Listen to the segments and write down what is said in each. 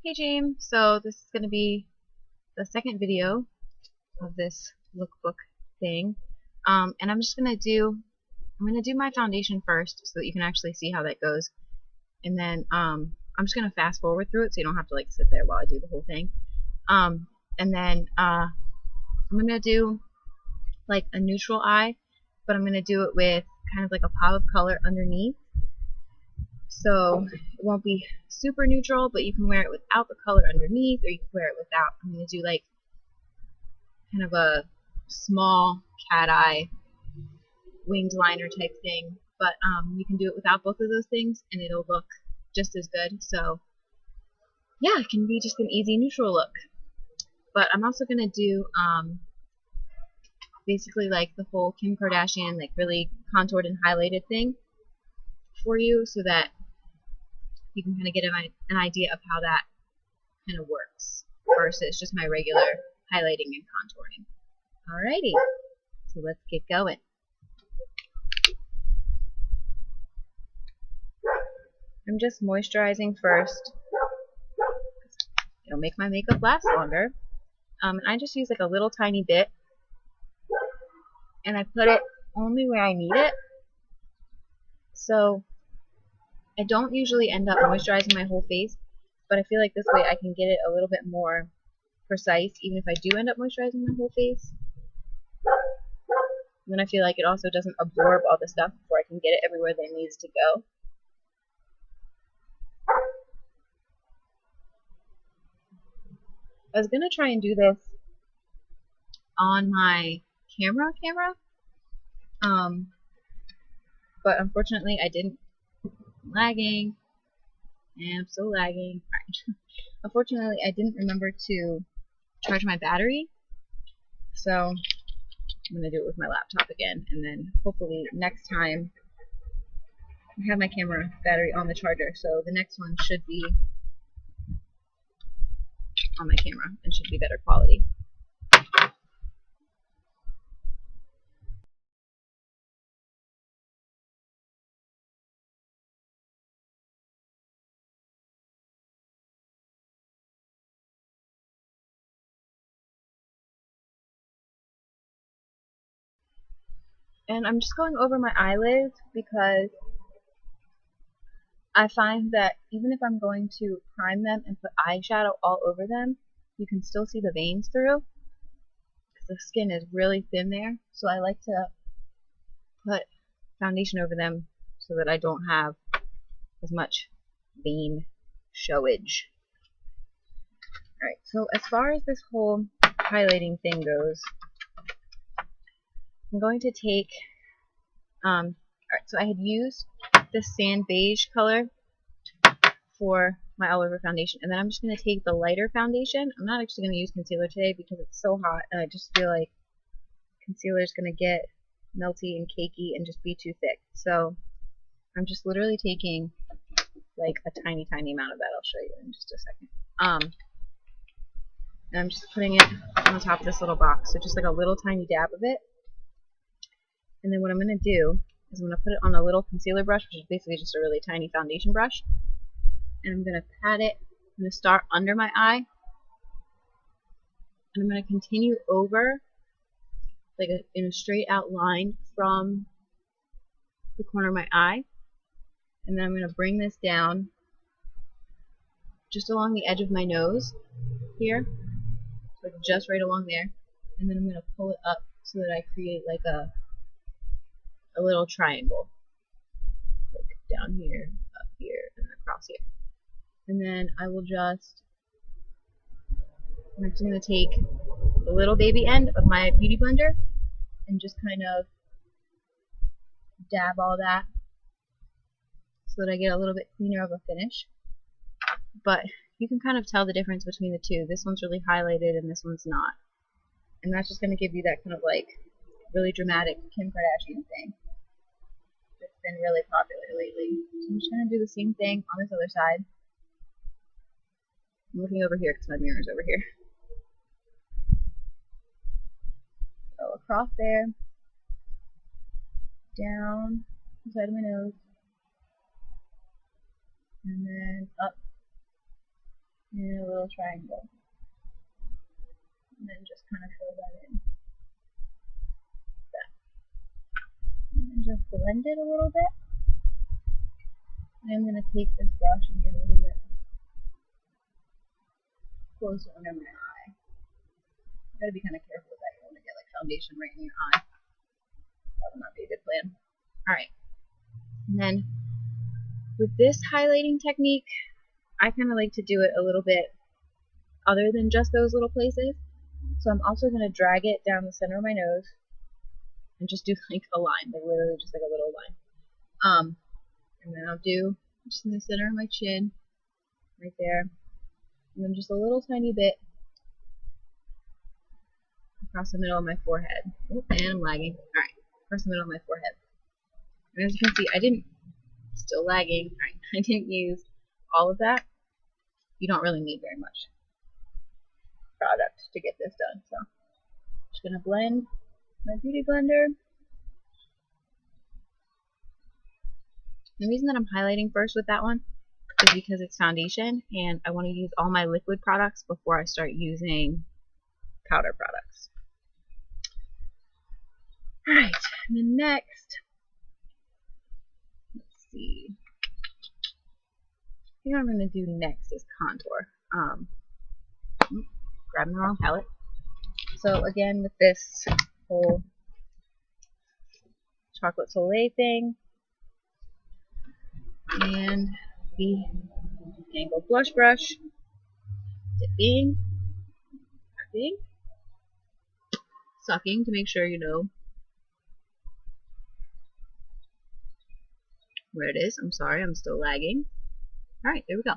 Hey James, so this is going to be the second video of this lookbook thing, and I'm going to do my foundation first so that you can actually see how that goes, and then I'm just going to fast forward through it so you don't have to like sit there while I do the whole thing, and then I'm going to do like a neutral eye, but I'm going to do it with kind of like a pop of color underneath. So it won't be super neutral, but you can wear it without the color underneath, or you can wear it without. I'm going to do like kind of a small cat eye winged liner type thing, but you can do it without both of those things and it'll look just as good. So yeah, it can be just an easy neutral look. But I'm also going to do basically like the whole Kim Kardashian like really contoured and highlighted thing for you so that you can kind of get an idea of how that kind of works versus just my regular highlighting and contouring. Alrighty, so let's get going. I'm just moisturizing first. It'll make my makeup last longer. And I just use like a little tiny bit, and I put it only where I need it. So I don't usually end up moisturizing my whole face, but I feel like this way I can get it a little bit more precise even if I do end up moisturizing my whole face. And then I feel like it also doesn't absorb all the stuff before I can get it everywhere that it needs to go. I was going to try and do this on my camera, but unfortunately I didn't. I'm lagging, and I'm still lagging. Unfortunately, I didn't remember to charge my battery, so I'm going to do it with my laptop again, and then hopefully next time I have my camera battery on the charger, so the next one should be on my camera and should be better quality. And I'm just going over my eyelids because I find that even if I'm going to prime them and put eyeshadow all over them, you can still see the veins through because the skin is really thin there. So I like to put foundation over them so that I don't have as much vein showage. Alright, so as far as this whole highlighting thing goes, I'm going to take, alright, so I had used this sand beige color for my all over foundation, and then I'm just going to take the lighter foundation. I'm not actually going to use concealer today because it's so hot and I just feel like concealer is going to get melty and cakey and just be too thick. So I'm just literally taking like a tiny amount of that. I'll show you in just a second. And I'm just putting it on top of this little box, so just like a little tiny dab of it. And then what I'm going to do is I'm going to put it on a little concealer brush, which is basically just a really tiny foundation brush. And I'm going to pat it. I'm going to start under my eye. And I'm going to continue over like in a straight out line from the corner of my eye. And then I'm going to bring this down just along the edge of my nose here. So just right along there. And then I'm going to pull it up so that I create like a little triangle. Like down here, up here, and across here. And then I will I'm just going to take the little baby end of my beauty blender and just kind of dab all that so that I get a little bit cleaner of a finish. But you can kind of tell the difference between the two. This one's really highlighted and this one's not. And that's just going to give you that kind of like really dramatic Kim Kardashian thing that's been really popular lately. So I'm just going to do the same thing on this other side. I'm looking over here because my mirror is over here. So across there, down the side of my nose, and then up and a little triangle. And then just kind of fill that in. That. And just blend it a little bit. And I'm going to take this brush and get a little bit closer under my eye. You gotta be kind of careful with that. You don't want to get like foundation right in your eye. That would not be a good plan. Alright. And then with this highlighting technique, I kind of like to do it a little bit other than just those little places. So I'm also going to drag it down the center of my nose and just do like a line, like literally just like a little line. And then I'll do just in the center of my chin, right there, and then just a little tiny bit across the middle of my forehead. Oh, and I'm lagging. Alright, across the middle of my forehead. And as you can see, still lagging. Alright, I didn't use all of that. You don't really need very much product to get this done. So I'm just going to blend my beauty blender. The reason that I'm highlighting first with that one is because it's foundation and I want to use all my liquid products before I start using powder products. Alright, and then next, let's see. I think I'm going to do next is contour. Grabbing the wrong palette. So again, with this whole chocolate soleil thing and the angled blush brush, dipping, tapping, sucking to make sure you know where it is. I'm sorry, I'm still lagging. Alright, there we go.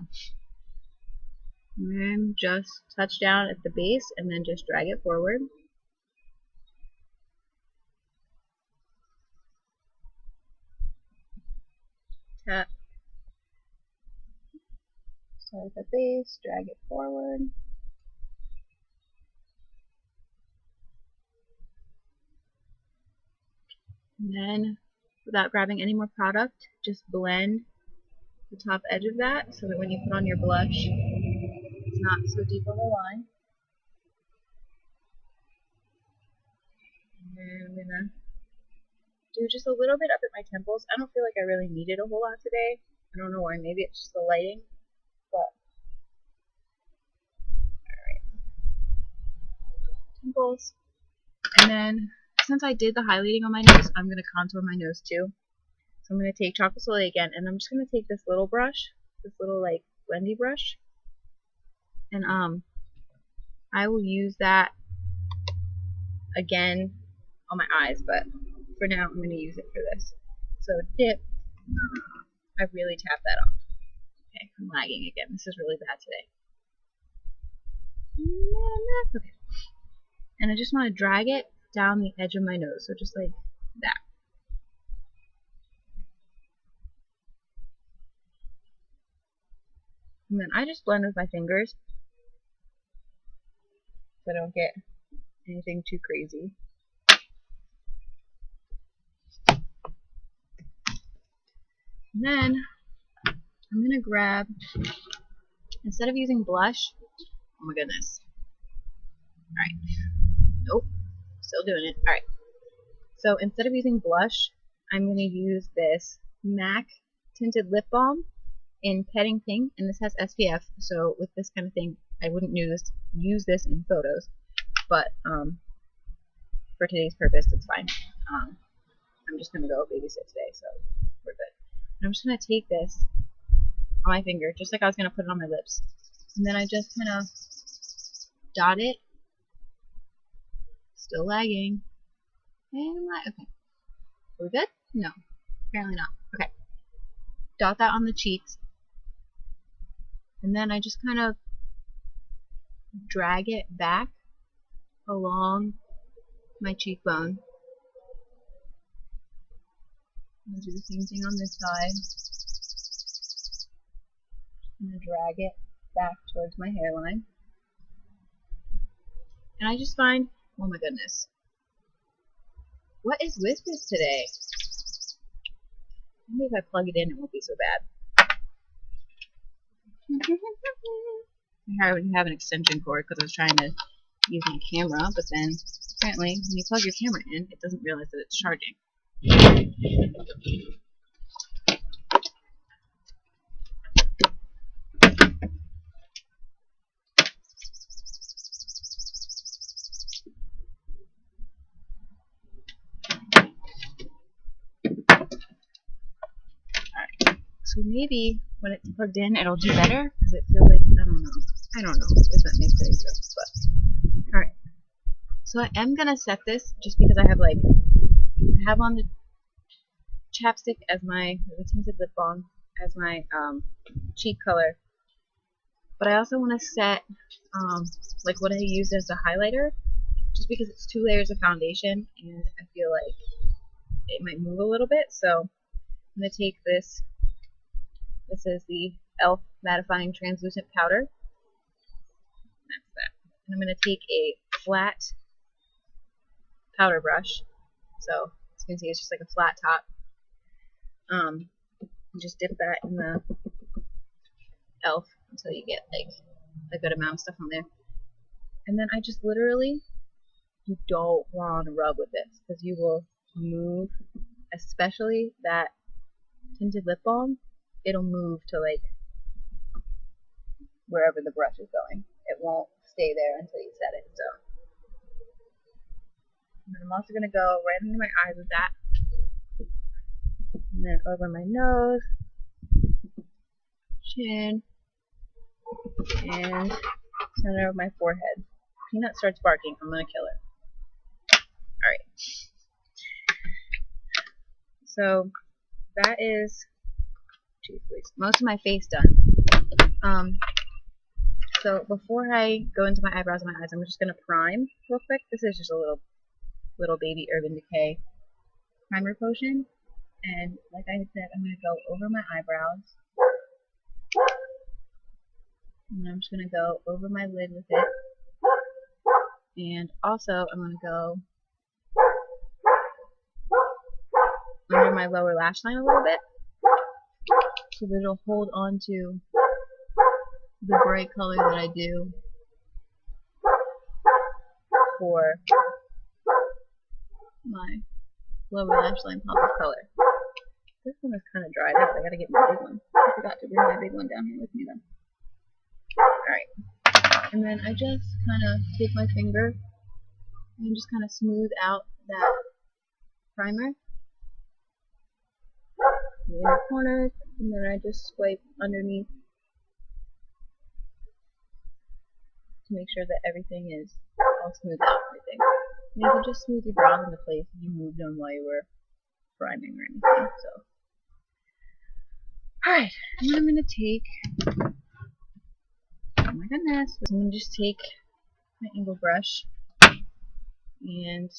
And just touch down at the base and then just drag it forward. Tap. Start at the base, drag it forward. And then, without grabbing any more product, just blend the top edge of that so that when you put on your blush, it's not so deep of a line. And then I'm going to do just a little bit up at my temples. I don't feel like I really needed a whole lot today. I don't know why. Maybe it's just the lighting. But, alright. Temples. And then, since I did the highlighting on my nose, I'm going to contour my nose too. So I'm going to take Chocolate Soleil again, and I'm just going to take this little brush, this little like blendy brush, and I will use that again on my eyes, but for now I'm going to use it for this. So dip, I really tap that off. Okay, I'm lagging again. This is really bad today. Okay, and I just want to drag it down the edge of my nose, so just like that. And then I just blend with my fingers so I don't get anything too crazy. And then I'm going to grab, instead of using blush, oh my goodness. Alright. Nope. Still doing it. Alright. So instead of using blush, I'm going to use this MAC tinted lip balm in Petting Pink, and this has SPF, so with this kind of thing, I wouldn't use this in photos, but for today's purpose, it's fine. I'm just going to go babysit today, so we're good. And I'm just going to take this on my finger, just like I was going to put it on my lips, and then I just kind of dot it. Still lagging. And okay. We're good? No. Apparently not. Okay. Dot that on the cheeks. And then I just kind of drag it back along my cheekbone. I'm going to do the same thing on this side. I'm going to drag it back towards my hairline. And I just find, oh my goodness, what is with this today? Maybe if I plug it in, it won't be so bad. I already have an extension cord because I was trying to use my camera, but then apparently when you plug your camera in, it doesn't realize that it's charging. So maybe when it's plugged in, it'll do better because it feels like, I don't know. I don't know if that makes any sense, but alright. So I am gonna set this just because I have on the chapstick as the tinted lip balm as my cheek color, but I also want to set like what I used as the highlighter, just because it's 2 layers of foundation and I feel like it might move a little bit. So I'm gonna take this. This is the e.l.f. mattifying translucent powder. That's that. And I'm going to take a flat powder brush. So as you can see, it's just like a flat top. And just dip that in the e.l.f. until you get like a good amount of stuff on there. And then I just literally, you don't want to rub with this because you will move, especially that tinted lip balm. It'll move to like wherever the brush is going. It won't stay there until you set it. So, and then I'm also going to go right under my eyes with that, and then over my nose, chin, and center of my forehead. Peanut starts barking. I'm going to kill her. Alright. So that is most of my face done. So before I go into my eyebrows and my eyes, I'm just gonna prime real quick. This is just a little baby Urban Decay primer potion, and like I said, I'm gonna go over my eyebrows, and then I'm just gonna go over my lid with it, and also I'm gonna go under my lower lash line a little bit, so that it'll hold on to the bright color that I do for my lower lash line pop of color. This one is kind of dried out. I gotta get my big one. I forgot to bring my big one down here with me then. Alright. And then I just kind of take my finger and just kind of smooth out that primer in the inner corners, and then I just swipe underneath to make sure that everything is all smoothed out and everything. And you can just smooth your brows into place if you moved them while you were priming or anything. So, alright, and then I'm going to take, oh my goodness, I'm going to just take my angle brush and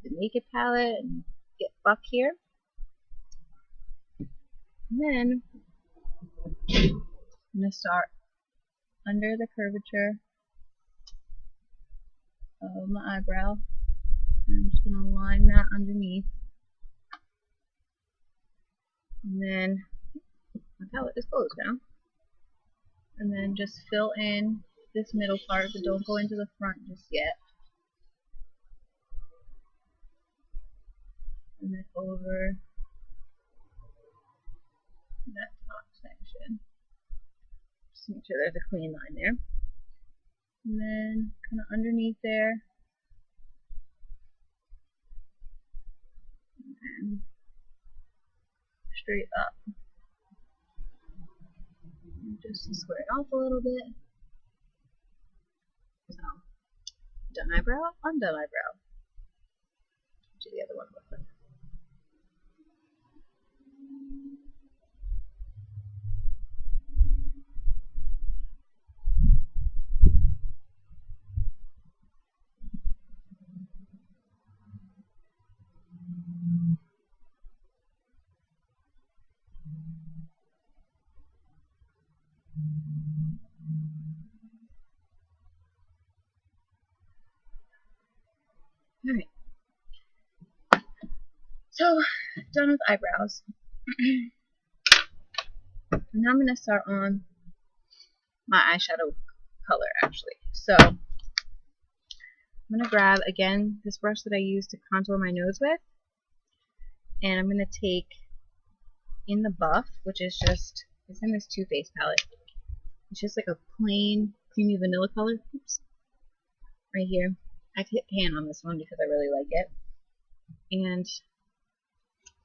the Naked palette and get Buck here. And then I'm going to start under the curvature of my eyebrow. And I'm just going to line that underneath. And then my palette is closed now. And then just fill in this middle part, but don't go into the front just yet. And then over that top section. Just make sure there's a clean line there. And then kind of underneath there. And then straight up. And just to square it off a little bit. So, done eyebrow, undone eyebrow. Do the other one real quick. Alright. So, done with eyebrows. And now I'm going to start on my eyeshadow color actually. So I'm going to grab again this brush that I used to contour my nose with, and I'm going to take in the Buff, which is just, it's in this Too Faced palette. It's just like a plain creamy vanilla color. Oops. Right here. I've hit pan on this one because I really like it. And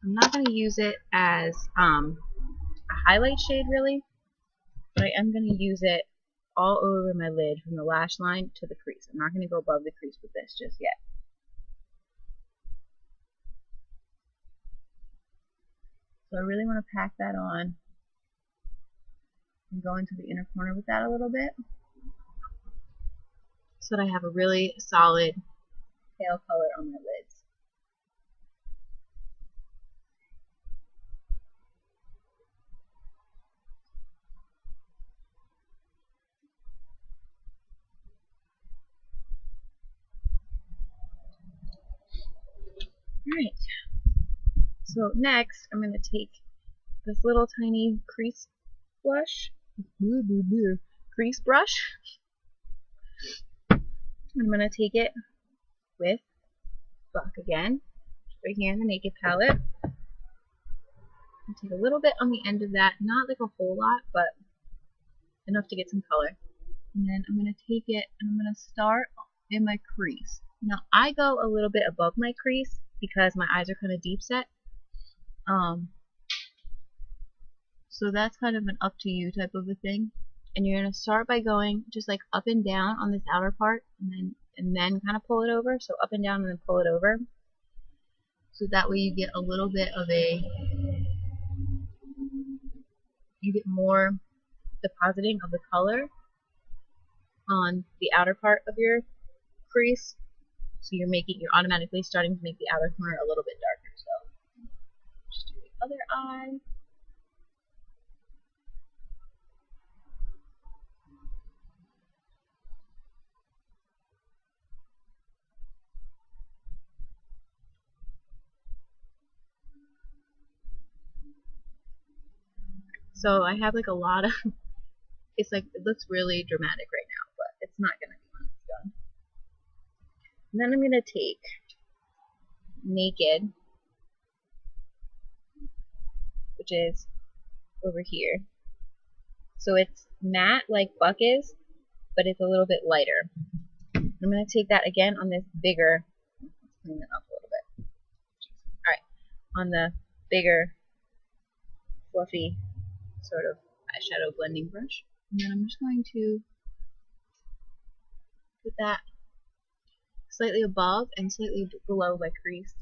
I'm not going to use it as a highlight shade really, but I am going to use it all over my lid from the lash line to the crease. I'm not going to go above the crease with this just yet. So I really want to pack that on and go into the inner corner with that a little bit so that I have a really solid pale color on my lids. Alright, so next I'm going to take this little tiny crease brush, crease brush. I'm going to take it with Buck again, right here in the Naked palette. And take a little bit on the end of that, not like a whole lot, but enough to get some color. And then I'm going to take it and I'm going to start in my crease. Now I go a little bit above my crease because my eyes are kind of deep set. So that's kind of an up to you type of a thing. And you're going to start by going just like up and down on this outer part, and then kind of pull it over. So up and down and then pull it over. So that way you get a little bit of you get more depositing of the color on the outer part of your crease. So you're automatically starting to make the outer corner a little bit darker. So just do the other eye. So I have like a lot of, it's like, it looks really dramatic right now, but it's not going to be when it's done. And then I'm going to take Naked, which is over here. So it's matte like Buck is, but it's a little bit lighter. I'm going to take that again on this bigger, let's clean it up a little bit. Alright, on the bigger, fluffy sort of eyeshadow blending brush. And then I'm just going to put that slightly above and slightly below my crease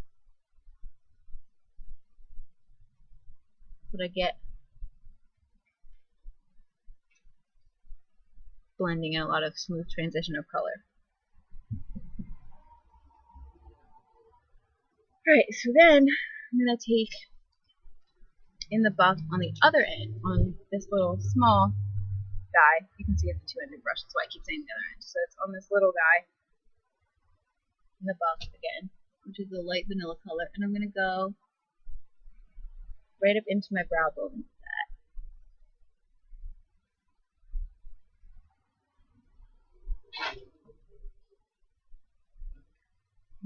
so that I get blending and a lot of smooth transition of color. Alright, so then I'm going to take in the Buff on the other end, on this little small guy. You can see it's a two-ended brush, that's why I keep saying the other end. So it's on this little guy in the Buff again, which is the light vanilla color, and I'm going to go right up into my brow bone with that.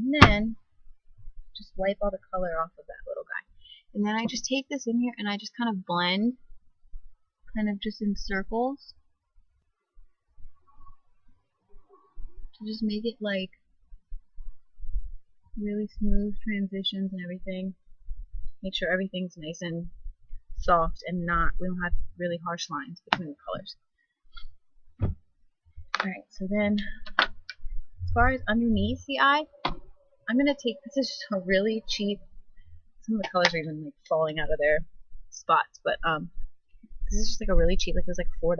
And then just wipe all the color off of that little guy. And then I just take this in here and I just kind of blend, kind of just in circles, to just make it like really smooth transitions and everything. Make sure everything's nice and soft and we don't have really harsh lines between the colors. Alright, so then as far as underneath the eye, I'm going to take, this is just a really cheap, some of the colors are even like falling out of their spots, but this is just like a really cheap, like it was like $4.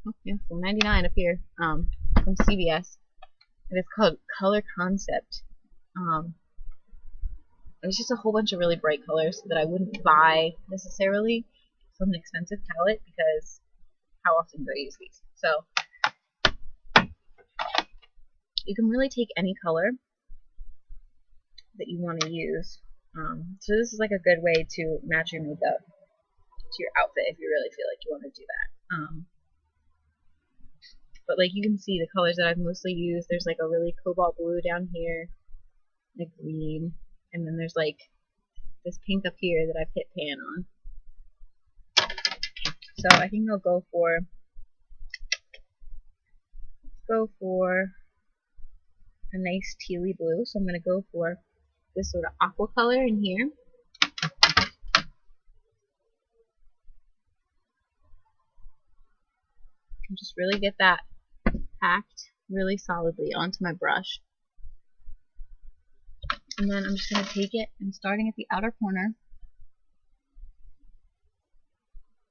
Oh yeah, $4.99 up here, from CVS. And it's called Color Concept. It's just a whole bunch of really bright colors that I wouldn't buy necessarily from an expensive palette, because how often do I use these? So you can really take any color that you want to use. So this is like a good way to match your makeup to your outfit if you really feel like you want to do that. But like you can see the colors that I've mostly used. There's like a really cobalt blue down here, like green, and then there's like this pink up here that I've hit pan on. So I think I'll go for a nice tealy blue. So I'm going to go for this sort of aqua color in here. And just really get that packed really solidly onto my brush. And then I'm just going to take it and starting at the outer corner,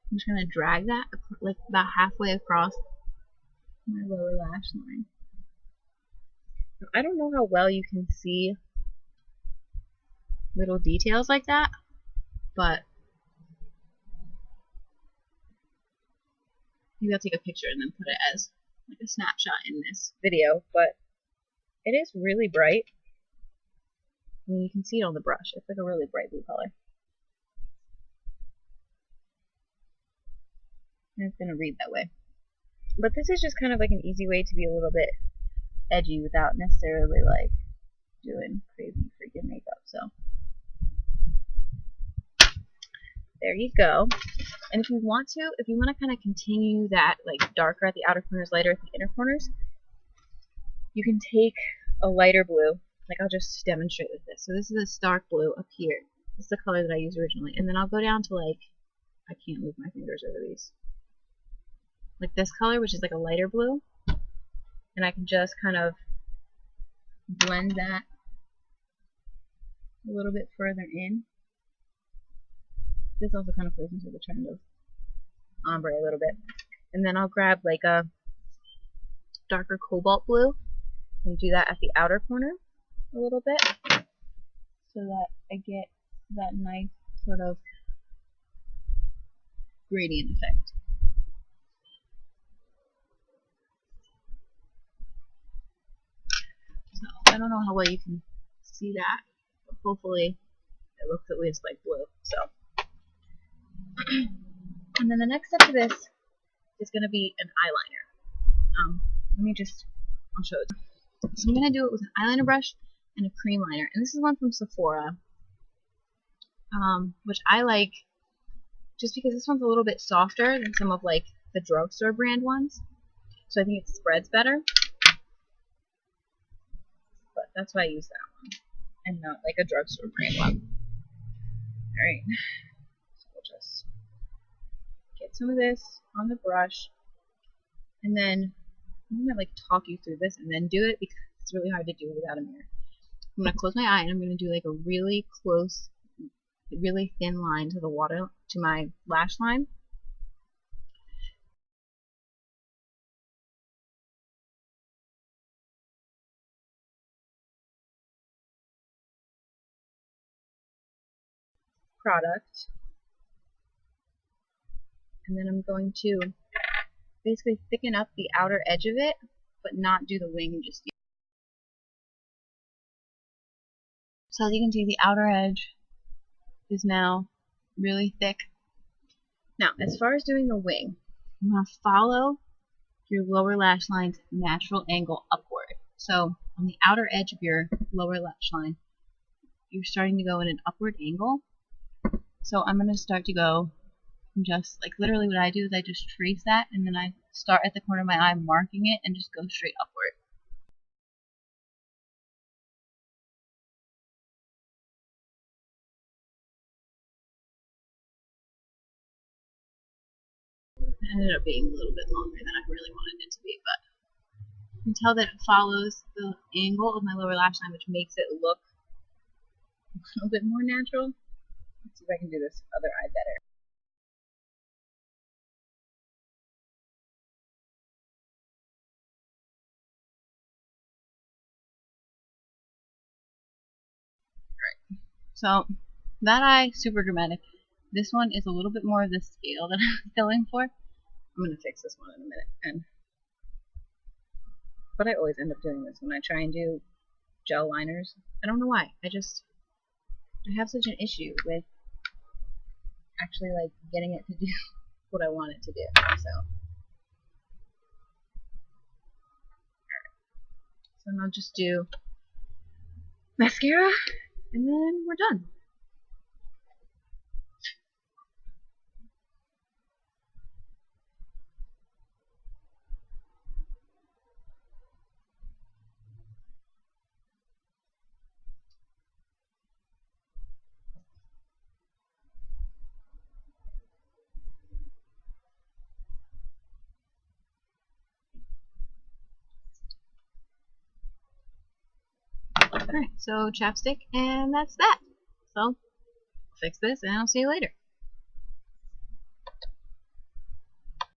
I'm just going to drag that like about halfway across my lower lash line. Now, I don't know how well you can see little details like that, but maybe I'll take a picture and then put it as like a snapshot in this video. But it is really bright. I mean, you can see it on the brush. It's like a really bright blue color. And it's going to read that way. But this is just kind of like an easy way to be a little bit edgy without necessarily like doing crazy freaking makeup. So there you go. And if you want to kind of continue that like darker at the outer corners, lighter at the inner corners, you can take a lighter blue. Like I'll just demonstrate with this. So this is a stark blue up here. This is the color that I used originally. And then I'll go down to like, I can't move my fingers over these. Like this color, which is like a lighter blue. And I can just kind of blend that a little bit further in. This also kind of plays into the trend of ombre a little bit. And then I'll grab like a darker cobalt blue and do that at the outer corner a little bit so that I get that nice sort of gradient effect. So I don't know how well you can see that, but hopefully it looks at least like blue. So and then the next step to this is going to be an eyeliner. I'll show it. So I'm going to do it with an eyeliner brush and a cream liner. And this is one from Sephora, which I like just because this one's a little bit softer than some of like the drugstore brand ones. So I think it spreads better. But that's why I use that one and not like a drugstore brand one. Alright. So we'll just get some of this on the brush, and then I'm going to like talk you through this and then do it because it's really hard to do without a mirror. I'm going to close my eye and I'm going to do like a really close, really thin line to the water, to my lash line. Product. And then I'm going to basically thicken up the outer edge of it, but not do the wing just yet. So as you can see, the outer edge is now really thick. Now, as far as doing the wing, I'm going to follow your lower lash line's natural angle upward. So on the outer edge of your lower lash line, you're starting to go in an upward angle. So I'm going to start to go just like literally what I do is I just trace that, and then I start at the corner of my eye marking it and just go straight upward. It ended up being a little bit longer than I really wanted it to be, but you can tell that it follows the angle of my lower lash line, which makes it look a little bit more natural. Let's see if I can do this other eye better. Alright, so that eye, super dramatic. This one is a little bit more of the scale that I was going for. I'm going to fix this one in a minute. But I always end up doing this when I try and do gel liners. I don't know why. I have such an issue with actually like getting it to do what I want it to do. So So then I'll just do mascara, and then we're done. Alright, so chapstick, and that's that. So, fix this, and I'll see you later.